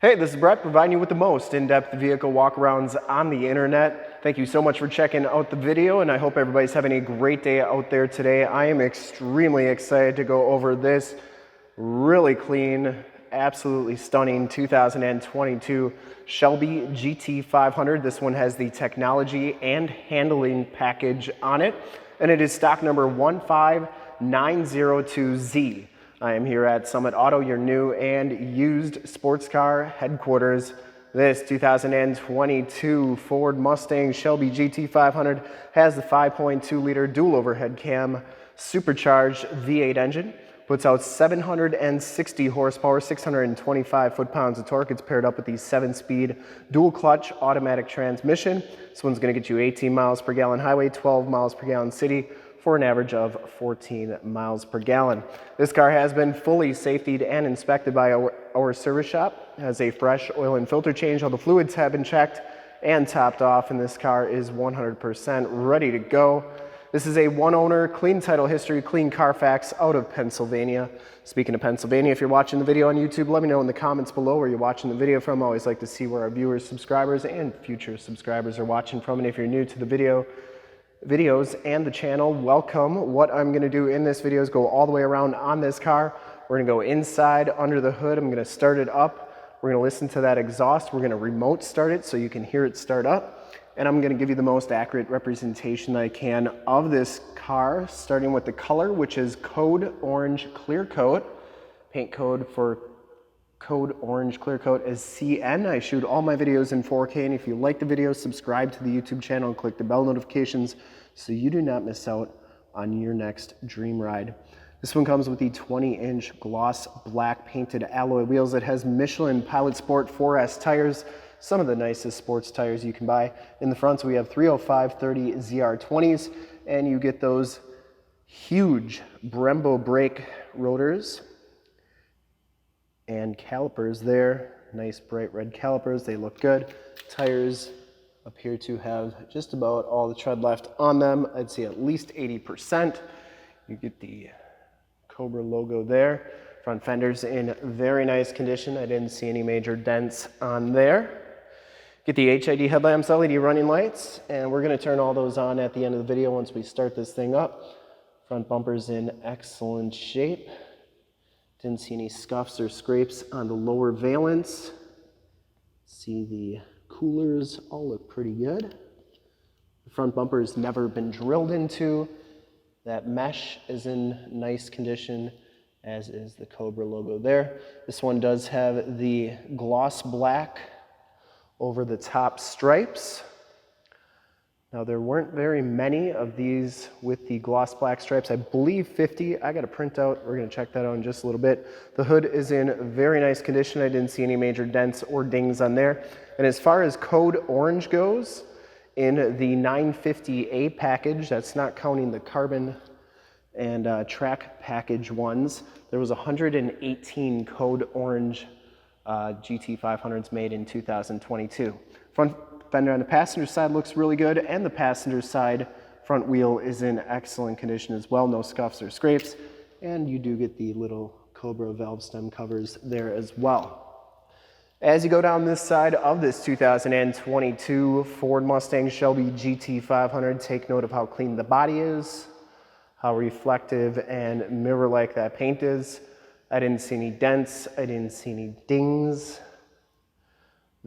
Hey, this is Brett, providing you with the most in-depth vehicle walkarounds on the internet. Thank you so much for checking out the video, and I hope everybody's having a great day out there today. I am extremely excited to go over this really clean, absolutely stunning 2022 Shelby Gt500. This one has the technology and handling package on it, and it is stock number 15902Z. I am here at Summit Auto, your new and used sports car headquarters. This 2022 Ford Mustang Shelby Gt500 has the 5.2 liter dual overhead cam supercharged V8 engine. Puts out 760 horsepower, 625 foot-pounds of torque. It's paired up with the 7-speed dual clutch automatic transmission. This one's going to get you 18 miles per gallon highway, 12 miles per gallon city, for an average of 14 miles per gallon. This car has been fully safetied and inspected by our service shop. It has a fresh oil and filter change. All the fluids have been checked and topped off, and this car is 100% ready to go. This is a one-owner, clean title history, clean CARFAX out of Pennsylvania. Speaking of Pennsylvania, if you're watching the video on YouTube, let me know in the comments below where you're watching the video from. I always like to see where our viewers, subscribers, and future subscribers are watching from. And if you're new to the videos and the channel, welcome. What I'm going to do in this video is go all the way around on this car. We're going to go inside under the hood. I'm going to start it up. We're going to listen to that exhaust. We're going to remote start it so you can hear it start up. And I'm going to give you the most accurate representation that I can of this car, starting with the color, which is Code Orange Clear Coat. Paint code for Code Orange Clear Coat is CN. I shoot all my videos in 4K, and if you like the video, subscribe to the YouTube channel and click the bell notifications so you do not miss out on your next dream ride. This one comes with the 20-inch gloss black painted alloy wheels. It has Michelin Pilot Sport 4S tires, some of the nicest sports tires you can buy. In the front, so we have 305/30 ZR20s, and you get those huge Brembo brake rotors and calipers there. Nice bright red calipers, they look good. Tires appear to have just about all the tread left on them. I'd say at least 80%. You get the Cobra logo there. Front fenders in very nice condition. I didn't see any major dents on there. Get the HID headlamps, LED running lights, and we're going to turn all those on at the end of the video once we start this thing up. Front bumper's in excellent shape. Didn't see any scuffs or scrapes on the lower valence. See the coolers all look pretty good. The front bumper has never been drilled into. That mesh is in nice condition, as is the Cobra logo there. This one does have the gloss black over the top stripes. Now, there weren't very many of these with the gloss black stripes. I believe 50. I got a printout. We're going to check that out in just a little bit. The hood is in very nice condition. I didn't see any major dents or dings on there. And as far as Code Orange goes, in the 950A package, that's not counting the carbon and track package ones, there was 118 Code Orange GT500s made in 2022. Front fender on the passenger side looks really good, and the passenger side front wheel is in excellent condition as well. No scuffs or scrapes, and you do get the little Cobra valve stem covers there as well. As you go down this side of this 2022 Ford Mustang Shelby Gt500, take note of how clean the body is, how reflective and mirror-like that paint is. I didn't see any dents, I didn't see any dings.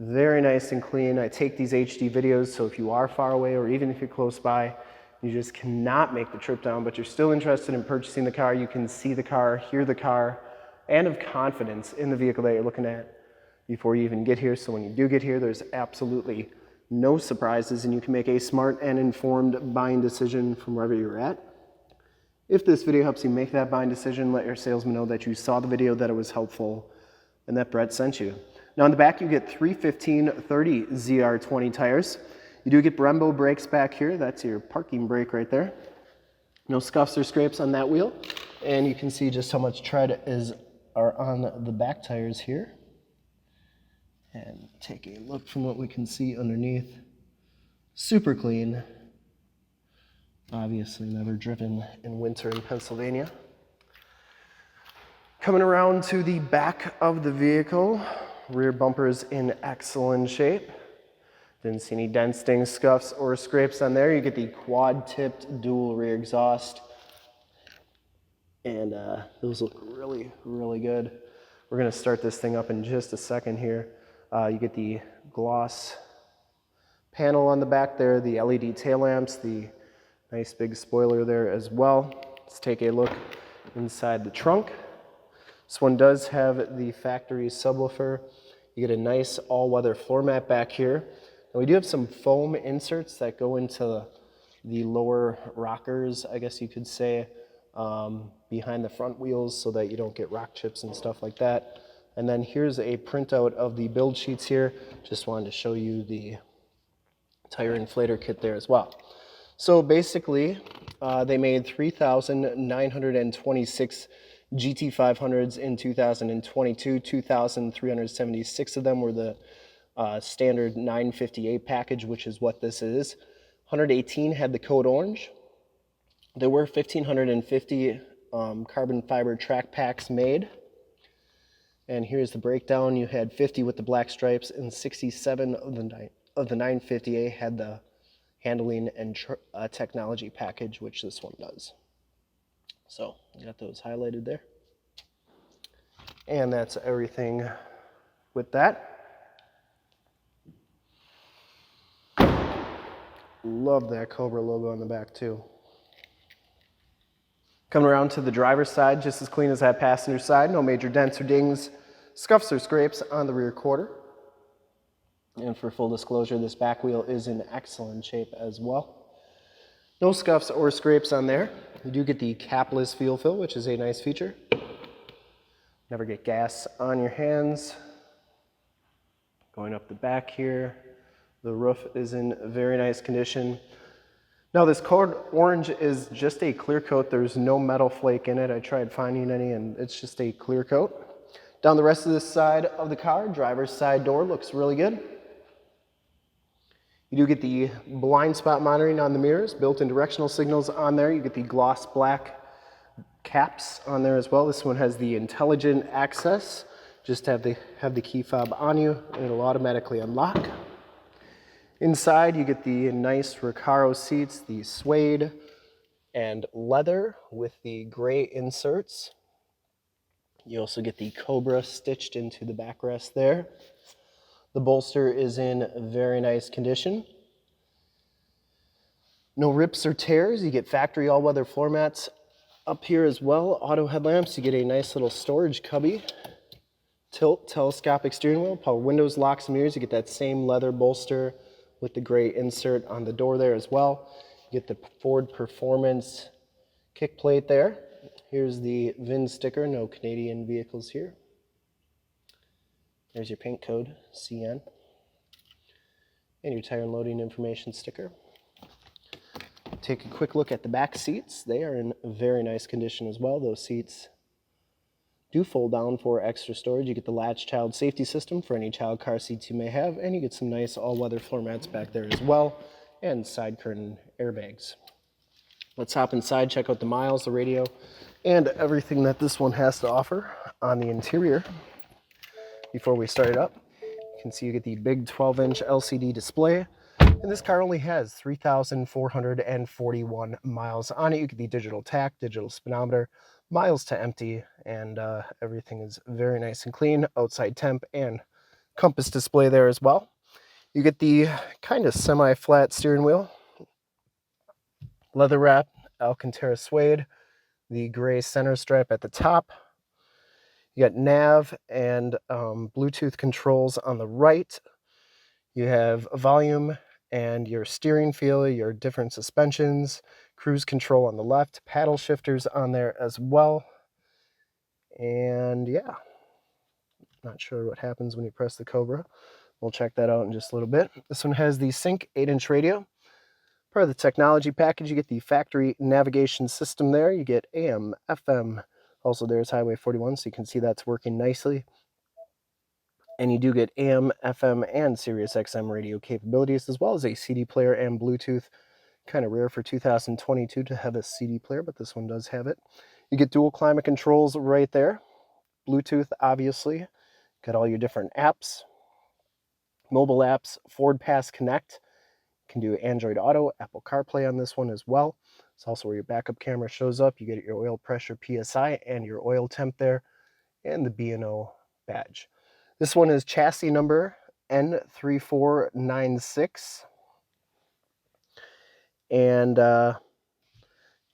Very nice and clean. I take these HD videos, so if you are far away or even if you're close by, you just cannot make the trip down, but you're still interested in purchasing the car, you can see the car, hear the car, and have confidence in the vehicle that you're looking at before you even get here. So when you do get here, there's absolutely no surprises, and you can make a smart and informed buying decision from wherever you're at. If this video helps you make that buying decision, let your salesman know that you saw the video, that it was helpful, and that Brett sent you. Now in the back, you get 315/30 ZR20 tires. You do get Brembo brakes back here. That's your parking brake right there. No scuffs or scrapes on that wheel. And you can see just how much tread are on the back tires here. And take a look from what we can see underneath. Super clean. Obviously never driven in winter in Pennsylvania. Coming around to the back of the vehicle, Rear bumper's in excellent shape. Didn't see any dents, dings, scuffs, or scrapes on there. You get the quad-tipped dual rear exhaust. And those look really, really good. We're gonna start this thing up in just a second here. You get the gloss panel on the back there, the LED tail lamps, the nice big spoiler there as well. Let's take a look inside the trunk. This one does have the factory subwoofer. You get a nice all-weather floor mat back here. And we do have some foam inserts that go into the lower rockers, I guess you could say, behind the front wheels so that you don't get rock chips and stuff like that. And then here's a printout of the build sheets here. Just wanted to show you the tire inflator kit there as well. So basically, they made 3,926 GT500s in 2022. 2,376 of them were the standard 958 package, which is what this is. 118 had the code orange. There were 1,550 carbon fiber track packs made. And here's the breakdown. You had 50 with the black stripes, and 67 of the 950A had the handling and technology package, which this one does. So you got those highlighted there. And that's everything with that. Love that Cobra logo on the back too. Coming around to the driver's side, just as clean as that passenger side. No major dents or dings, scuffs or scrapes on the rear quarter. And for full disclosure, this back wheel is in excellent shape as well. No scuffs or scrapes on there. You do get the capless fuel fill, which is a nice feature. Never get gas on your hands. Going up the back here, the roof is in very nice condition. Now this code orange is just a clear coat. There's no metal flake in it. I tried finding any and it's just a clear coat. Down the rest of this side of the car, driver's side door looks really good. You do get the blind spot monitoring on the mirrors, built-in directional signals on there. You get the gloss black caps on there as well. This one has the intelligent access. Just have the key fob on you and it'll automatically unlock. Inside, you get the nice Recaro seats, the suede and leather with the gray inserts. You also get the Cobra stitched into the backrest there. The bolster is in very nice condition. No rips or tears. You get factory all-weather floor mats up here as well. Auto headlamps. You get a nice little storage cubby. Tilt telescopic steering wheel. Power windows, locks, and mirrors. You get that same leather bolster with the gray insert on the door there as well. You get the Ford Performance kick plate there. Here's the VIN sticker, no Canadian vehicles here. There's your paint code, CN. And your tire and loading information sticker. Take a quick look at the back seats. They are in very nice condition as well. Those seats do fold down for extra storage. You get the latch child safety system for any child car seats you may have, and you get some nice all-weather floor mats back there as well, and side curtain airbags. Let's hop inside, check out the miles, the radio, and everything that this one has to offer on the interior. Before we start it up, you can see you get the big 12-inch LCD display, and this car only has 3,441 miles on it. You get the digital tach, digital speedometer, miles to empty, and everything is very nice and clean. Outside temp and compass display there as well. You get the kind of semi-flat steering wheel, leather wrap, Alcantara suede, the gray center stripe at the top. You got nav and Bluetooth controls on the right. You have volume and your steering feel, your different suspensions, cruise control on the left, paddle shifters on there as well. And yeah, not sure what happens when you press the Cobra. We'll check that out in just a little bit. This one has the Sync 8-inch radio. Part of the technology package, you get the factory navigation system there. You get AM, FM. Also there's Highway 41, so you can see that's working nicely. And you do get AM, FM, and Sirius XM radio capabilities, as well as a CD player and Bluetooth. Kind of rare for 2022 to have a CD player, but this one does have it. You get dual climate controls right there. Bluetooth, obviously. Got all your different apps, mobile apps, Ford Pass Connect. Can do Android Auto, Apple CarPlay on this one as well. It's also where your backup camera shows up. You get your oil pressure PSI and your oil temp there, and the B&O badge. This one is chassis number N3496. And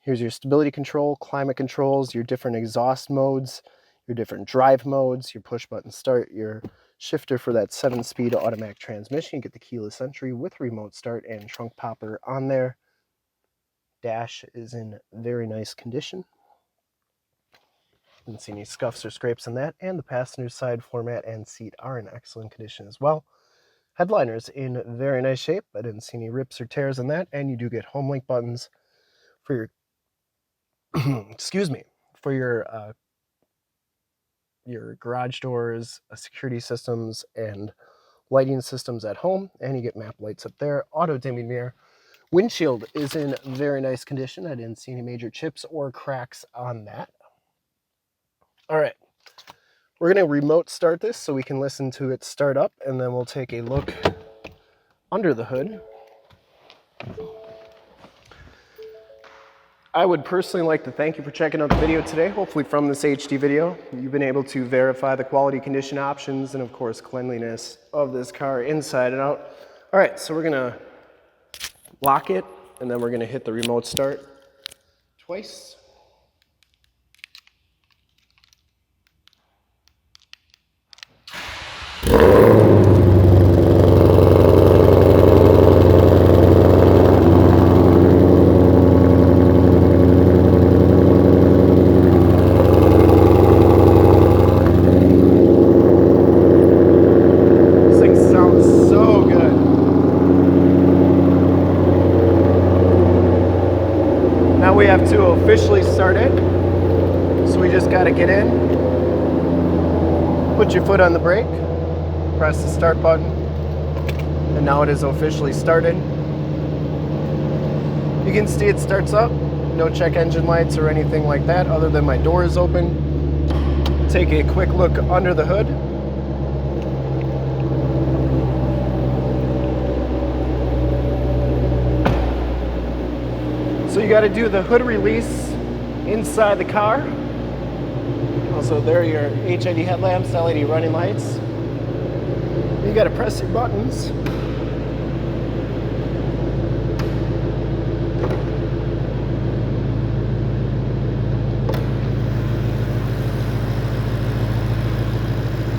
here's your stability control, climate controls, your different exhaust modes, your different drive modes, your push button start, your shifter for that 7-speed automatic transmission. You get the keyless entry with remote start and trunk popper on there. Dash is in very nice condition. Didn't see any scuffs or scrapes on that. And the passenger side floor mat and seat are in excellent condition as well. Headliner's in very nice shape. I didn't see any rips or tears on that. And you do get home link buttons for your excuse me, for your garage doors, security systems, and lighting systems at home. And you get map lights up there, auto dimming mirror. Windshield is in very nice condition. I didn't see any major chips or cracks on that. All right, we're going to remote start this so we can listen to it start up, and then we'll take a look under the hood. I would personally like to thank you for checking out the video today. Hopefully from this HD video, you've been able to verify the quality, condition options, and of course cleanliness of this car inside and out. All right, so we're gonna lock it, and then we're gonna hit the remote start twice. We have to officially start it, so we just got to get in, put your foot on the brake, press the start button, and now it is officially started. You can see it starts up, no check engine lights or anything like that other than my door is open. Take a quick look under the hood. So you got to do the hood release inside the car. Also, there are your HID headlamps, LED running lights. You got to press your buttons.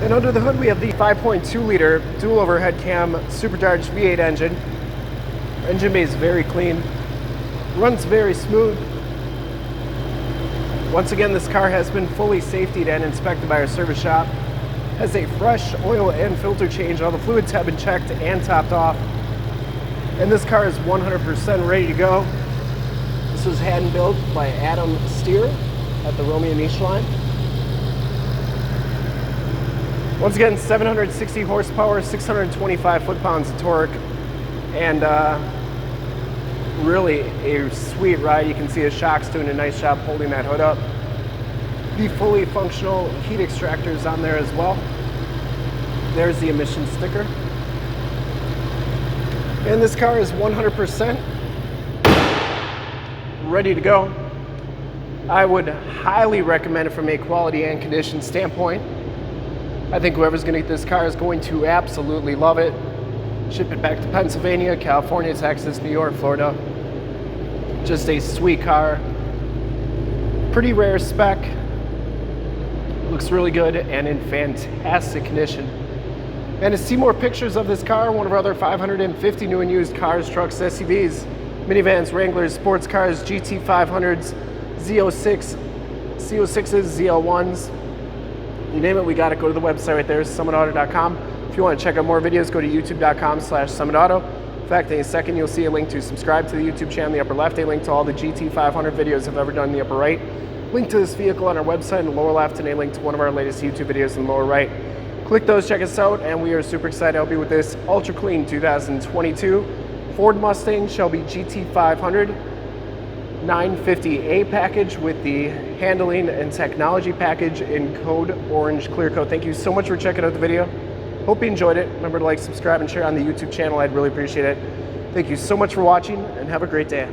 And under the hood we have the 5.2 liter dual overhead cam supercharged V8 engine. Engine bay is very clean. Runs very smooth. Once again, this car has been fully safetied and inspected by our service shop. Has a fresh oil and filter change. All the fluids have been checked and topped off. And this car is 100% ready to go. This was hand built by Adam Steer at the Romeo Michelin. Once again, 760 horsepower, 625 foot-pounds of torque, and really a sweet ride. You can see the shocks doing a nice job holding that hood up. The fully functional heat extractors on there as well. There's the emissions sticker. And this car is 100% ready to go. I would highly recommend it from a quality and condition standpoint. I think whoever's going to get this car is going to absolutely love it. Ship it back to Pennsylvania, California, Texas, New York, Florida. Just a sweet car. Pretty rare spec. Looks really good and in fantastic condition. And to see more pictures of this car, one of our other 550 new and used cars, trucks, SUVs, minivans, Wranglers, sports cars, GT500s, Z06, C06s, ZL1s, you name it, we got it. Go to the website right there, summitauto.com. If you want to check out more videos, go to youtube.com/summitauto. In fact, in a second, you'll see a link to subscribe to the YouTube channel in the upper left, a link to all the GT500 videos I've ever done in the upper right, link to this vehicle on our website in the lower left, and a link to one of our latest YouTube videos in the lower right. Click those, check us out, and we are super excited to help you with this ultra clean 2022 Ford Mustang Shelby Gt500. 950A package with the handling and technology package in code orange clear coat. Thank you so much for checking out the video. Hope you enjoyed it. Remember to like, subscribe, and share on the YouTube channel. I'd really appreciate it. Thank you so much for watching, and have a great day.